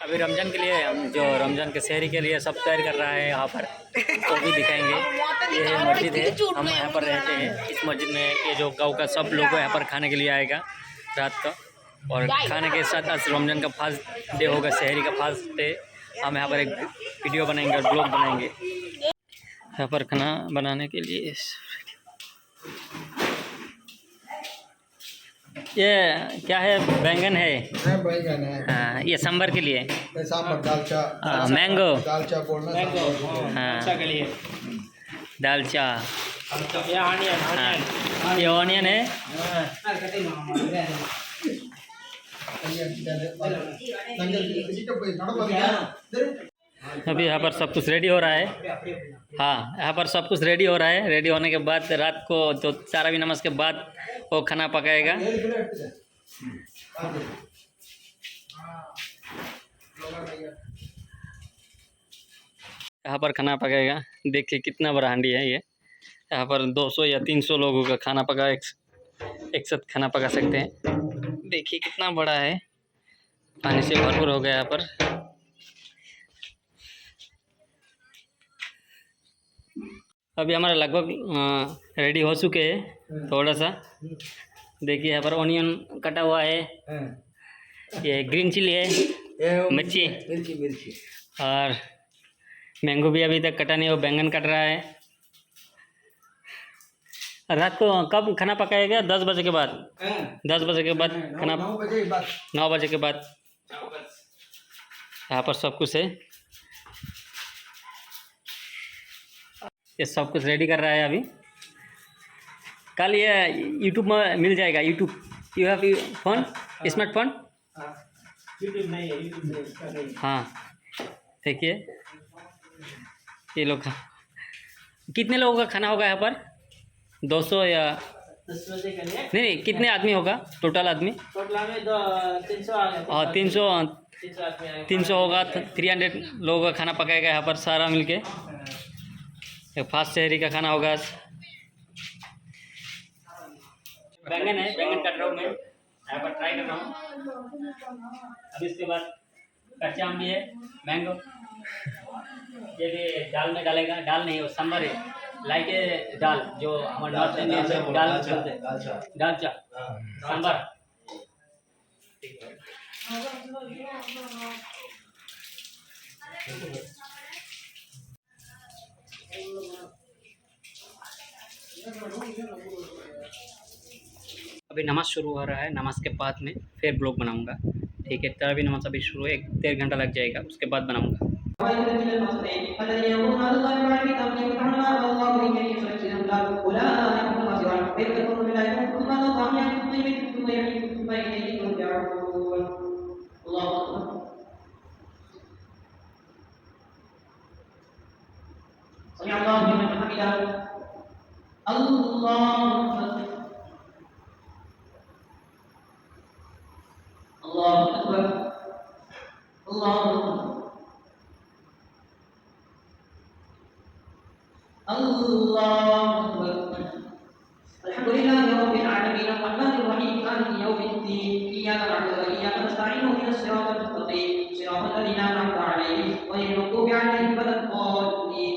अभी रमज़ान के लिए हम जो रमज़ान के शहरी के लिए सब तैयार कर रहा है यहाँ पर, तो भी दिखाएंगे। ये है मस्जिद है, हम यहाँ पर रहते हैं। इस मस्जिद में ये जो गांव का सब लोग यहाँ पर खाने के लिए आएगा रात का, और खाने के साथ आज रमज़ान का फास्ट डे होगा, शहरी का फास्ट डे। हम यहाँ पर एक वीडियो बनाएंगे और ब्लॉग बनाएंगे यहाँ पर खाना बनाने के लिए। ये क्या है? बैंगन है, बैंगन है। हाँ, ये सांभर के लिए, सांभर दालचा, मैंगो, दालचा बोलना हाँ, के लिए दालचा, ये ऑनियन हाँ, ये ऑनियन है। अभी यहाँ पर सब कुछ रेडी हो रहा है। हाँ, यहाँ पर सब कुछ रेडी हो रहा है। रेडी होने के बाद रात को जो चारावी नमाज के बाद वो खाना पकाएगा। यहाँ पर खाना पकाएगा। देखिए कितना बड़ा हांडी है ये। यहाँ पर 200 या 300 लोगों का खाना पका एक साथ खाना पका सकते हैं। देखिए कितना बड़ा है, पानी से भरपूर हो गया यहाँ पर। अभी हमारा लगभग रेडी हो चुके हैं। थोड़ा सा देखिए यहाँ पर ऑनियन कटा हुआ है, ये ग्रीन चिली है, मिर्ची, और मैंगो भी अभी तक कटा नहीं, वो बैंगन कट रहा है। रात को कब खाना पकाएगा? 10 बजे के बाद। 10 बजे के बाद खाना, 9 बजे के बाद। यहाँ पर सब कुछ है, ये सब कुछ रेडी कर रहा है अभी। कल ये यूट्यूब में मिल जाएगा। YouTube, you have phone, smartphone? YouTube नहीं है, यूट्यूब नहीं। हाँ, देखिए ये लोग कितने लोगों का खाना होगा यहाँ पर? 200 या 10 बजे के लिए नहीं, कितने आदमी होगा टोटल आदमी? टोटल में 300 आ गए। और 300 आदमी 300 होगा, 300 लोगों का खाना पकाएगा यहाँ पर सारा मिलके। एक फास्ट शहरी का खाना होगा। बैंगन है, बैंगन काट रहा हूँ मैं, यहाँ पर ट्राई कर रहा हूँ। अभी इसके बाद कच्चा आम भी है, मैंगो, ये भी दाल में डालेगा। दाल नहीं, वो सांभर है, लाइक है दाल जो हमारे नॉर्थ इंडियन से दाल, दालचा सांभर। अभी नमाज शुरू हो रहा है, नमाज के बाद में फिर ब्लॉग बनाऊंगा, ठीक है? तरावी नमाज अभी शुरू है, 1-1.5 घंटा लग जाएगा, उसके बाद बनाऊंगा। अल्हम्दुलिल्लाह रब्बिल आलमीन अर्रहमानिर रहीम मालिकि यौमिद्दीन इय्याका नअबुदु व इय्याका नस्तईन इहदिnas सिराtal मुस्तकीम सिराtal लज़ीना अन'अमता अलैहिम गhayril मग़दूबि अलैहिम वलद्दाल्लीन।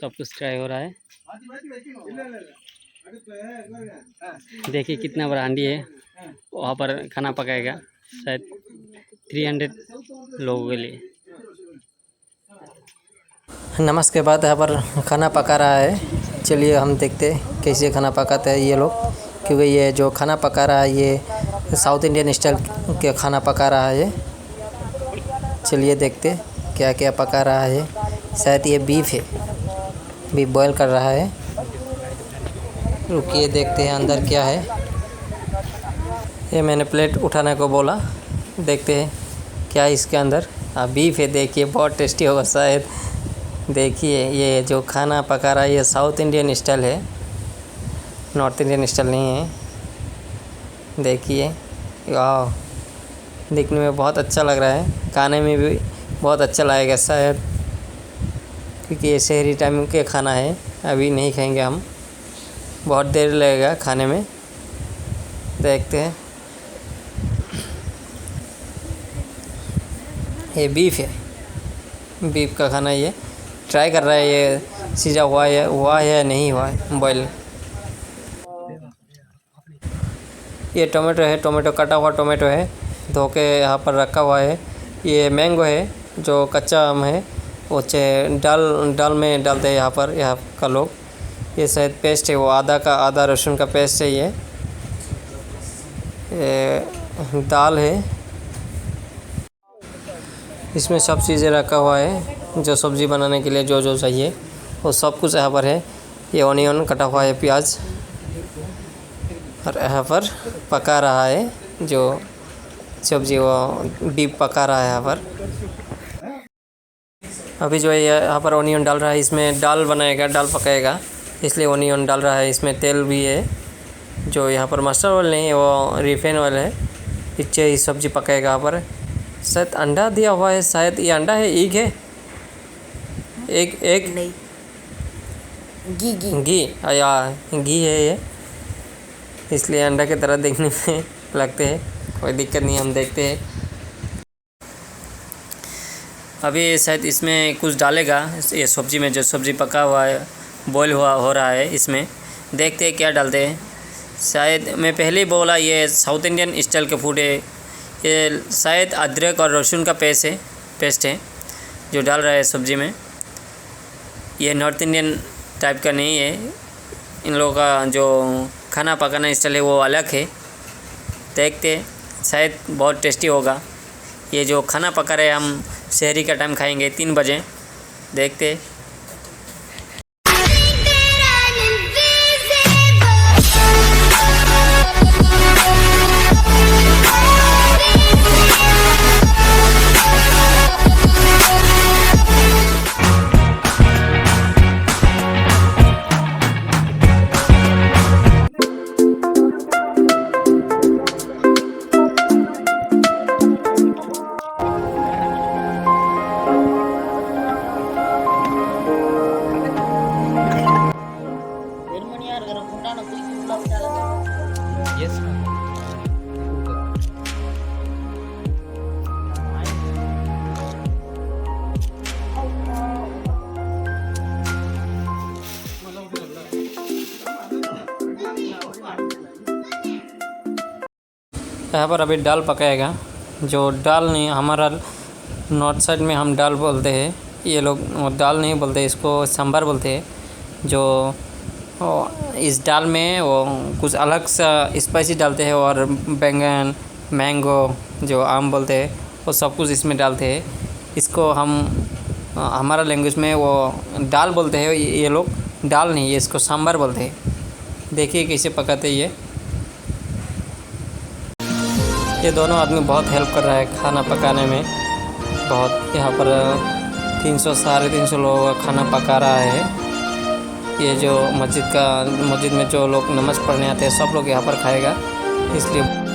सब कुछ ट्राई हो रहा है। देखिए कितना बड़ा हांडी है, वहाँ पर खाना पकाएगा शायद। 300 लोगों के लिए। नमस के बाद यहाँ पर खाना पका रहा है। चलिए हम देखते हैं कैसे खाना पकाते हैं ये लोग, क्योंकि ये जो खाना पका रहा है ये साउथ इंडियन स्टाइल के खाना पका रहा है। चलिए देखते क्या क्या पका रहा है। शायद ये बीफ है, बीफ बॉयल कर रहा है। रुकिए देखते हैं अंदर क्या है। ये मैंने प्लेट उठाने को बोला, देखते हैं क्या है इसके अंदर। बीफ है, देखिए बहुत टेस्टी होगा शायद। देखिए ये जो खाना पका रहा है ये साउथ इंडियन स्टाइल है, नॉर्थ इंडियन स्टाइल नहीं है। देखिए वाह, दिखने में बहुत अच्छा लग रहा है, खाने में भी बहुत अच्छा लगेगा शायद, क्योंकि ये शहरी टाइम के खाना है। अभी नहीं खाएंगे हम, बहुत देर लगेगा खाने में। देखते हैं। ये बीफ है, बीफ का खाना ये ट्राई कर रहा है, ये सीजा हुआ है या नहीं हुआ है बॉयल। ये टोमेटो है, टोमेटो कटा हुआ टोमेटो है, धो के यहाँ पर रखा हुआ है। ये मैंगो है जो कच्चा आम है, वो दाल में डालते हैं यहाँ पर, यहाँ का लोग। ये शायद पेस्ट है, वो आधा लहसुन का पेस्ट है। ये दाल है, इसमें सब चीज़ें रखा हुआ है जो सब्ज़ी बनाने के लिए जो जो चाहिए वो सब कुछ यहाँ पर है। ये ऑनियन कटा हुआ है, प्याज, और यहाँ पर पका रहा है जो सब्ज़ी, वो डीप पका रहा है यहाँ पर। अभी जो है यहाँ पर ऑनियन डाल रहा है, इसमें दाल बनाएगा, दाल पकाएगा, इसलिए ऑनियन डाल रहा है। इसमें तेल भी है, जो यहाँ पर मस्टर्ड ऑयल नहीं है, वो रिफाइन ऑयल है। इससे ही सब्ज़ी पकाएगा। यहाँ पर शायद अंडा दिया हुआ है, शायद ये अंडा है, एग है, एग नहीं, घी घी है ये, इसलिए अंडा की तरह देखने में लगते हैं। कोई दिक्कत नहीं, हम देखते हैं। अभी शायद इसमें कुछ डालेगा, ये सब्ज़ी में जो सब्ज़ी पका हुआ है, बॉयल हो रहा है, इसमें देखते हैं क्या डालते हैं। शायद मैं पहले ही बोला ये साउथ इंडियन स्टाइल के फूड है। ये शायद अदरक और लहसुन का पेस्ट है जो डाल रहा है सब्ज़ी में। ये नॉर्थ इंडियन टाइप का नहीं है, इन लोगों का जो खाना पकाना स्टाइल है वो अलग है। देखते शायद बहुत टेस्टी होगा। ये जो खाना पका रहे हम शहरी का टाइम खाएंगे 3 बजे। देखते यहाँ पर अभी दाल पकाएगा। जो दाल नहीं, हमारा नॉर्थ साइड में हम दाल बोलते हैं, ये लोग दाल नहीं बोलते, इसको सांभर बोलते हैं। जो इस दाल में वो कुछ अलग सा स्पाइसी डालते हैं, और बैंगन, मैंगो जो आम बोलते हैं, वो सब कुछ इसमें डालते हैं। इसको हम हमारा लैंग्वेज में वो दाल बोलते हैं, ये लोग दाल नहीं, ये इसको सांभर बोलते हैं। देखिए कैसे पकाते हैं ये दोनों आदमी बहुत हेल्प कर रहा है खाना पकाने में। बहुत यहाँ पर 300-350 लोगों का खाना पका रहा है। ये जो मस्जिद में जो लोग नमाज़ पढ़ने आते हैं सब लोग यहाँ पर खाएगा, इसलिए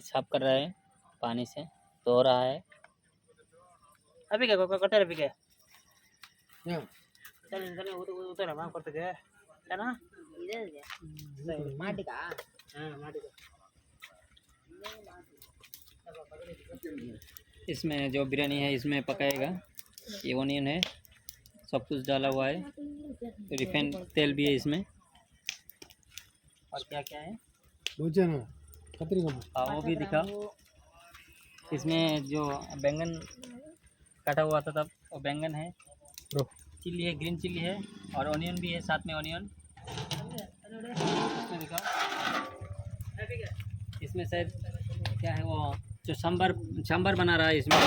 साफ कर रहा है, पानी से धो रहा है। अभी क्या कटर अभी क्या चल उधर हम करते गए है ना माटी का हाँ माटी का इसमें जो बिरयानी है इसमें पकाएगा। ये ओनियन है, सब कुछ डाला हुआ है, रिफाइंड तेल भी है इसमें। और क्या क्या है हाँ वो भी दिखाओ। इसमें जो बैंगन काटा हुआ था तब वो बैंगन है, चिल्ली है, ग्रीन चिल्ली है और ऑनियन भी है साथ में। ऑनियन इसमें दिखाओ। इसमें शायद क्या है वो जो सांभर बना रहा है इसमें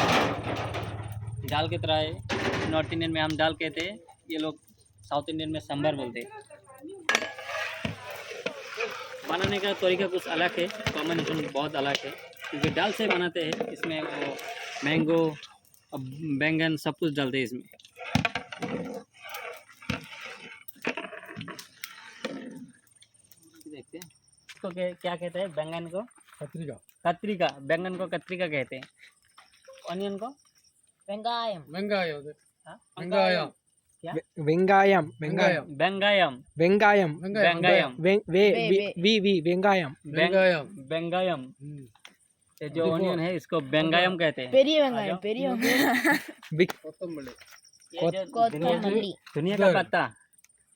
दाल की तरह है। नॉर्थ इंडियन में हम दाल कहते हैं, ये लोग साउथ इंडियन में सांभर बोलते हैं। बनाने का तरीका कुछ अलग है, कॉम्बिनेशन बहुत अलग है क्योंकि दाल से बनाते हैं। इसमें वो मैंगो बैंगन सब कुछ डालते हैं इसमें। देखते हैं इसको क्या कहते हैं। बैंगन को कत्रिका, बैंगन को कत्रिका कहते हैं। ऑनियन को வெங்காயம் हाँ? வெங்காயம் क्या வெங்காயம் வெங்காயம் बेंगायम வெங்காயம் बेंगायम வெங்காயம் வெங்காயம் बेंगायम। ये जो ऑनियन है इसको बेंगायम कहते हैं। பெரிய வெங்காயம் பெரிய வெங்காயம் கொத்தமல்லி ये जो கொத்தமல்லி धनिया का पत्ता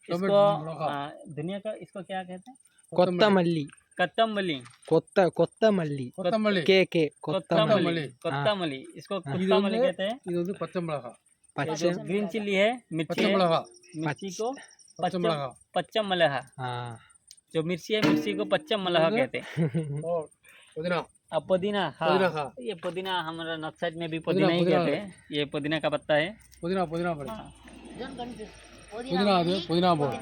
इसको टमाटर, धनिया का इसको क्या कहते हैं? கொத்தமல்லி कत्तमली கொத்தமல்லி கொத்தமல்லி கேகே कोत्तमली कोत्तमली इसको कोत्तमली कहते हैं। இது வந்து பச்சை மிளகாய் ये जो ग्रीन चिल्ली है, मिर्ची பச்சை है, மிளகாய் मिर्ची को பச்சை மிளகாய் पच्चम मलहा। हाँ जो मिर्ची है मिर्ची को पच्चम मलहा कहते हैं। और पुदीना अब पुदीना पुदीना, हाँ हाँ। ये पुदीना हमारा नॉर्थ साइड में भी पुदीना ही पुदीना कहते हैं। ये पुदीना का पत्ता है। पुदीना पुदीना पड़े हाँ ஜோன் கன்ஃபியூஸ் पुदीना அது पुदीना बोल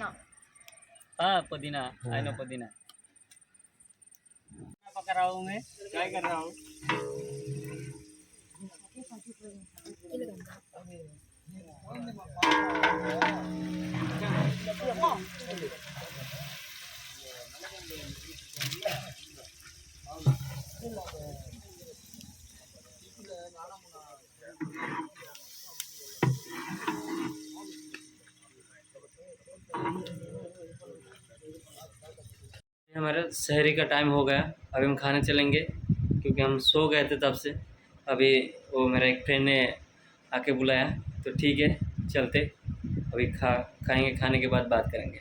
हाँ पुदीना, आई नो पुदीना। पका रहा हूँ मैं, ट्राई कर रहा हूँ। हमारा शहरी का टाइम हो गया, अभी हम खाने चलेंगे क्योंकि हम सो गए थे तब से। अभी वो मेरा एक फ्रेंड ने आके बुलाया तो ठीक है चलते। अभी खाएंगे, खाने के बाद बात करेंगे।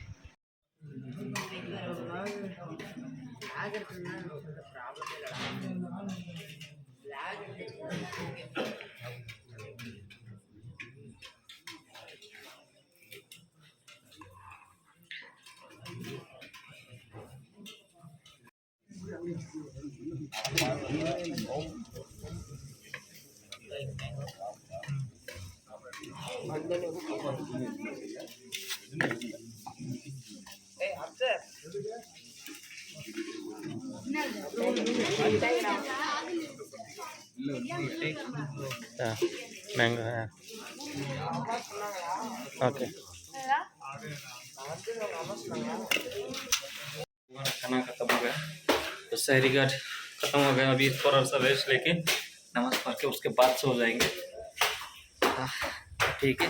मैंगो है ओके। खाना खत्म हो गया तो शहरी घाट खत्म हो गया। अभी थोड़ा सा रेस्ट लेके नमाज पढ़ के उसके बाद सो जाएंगे। ठीक है।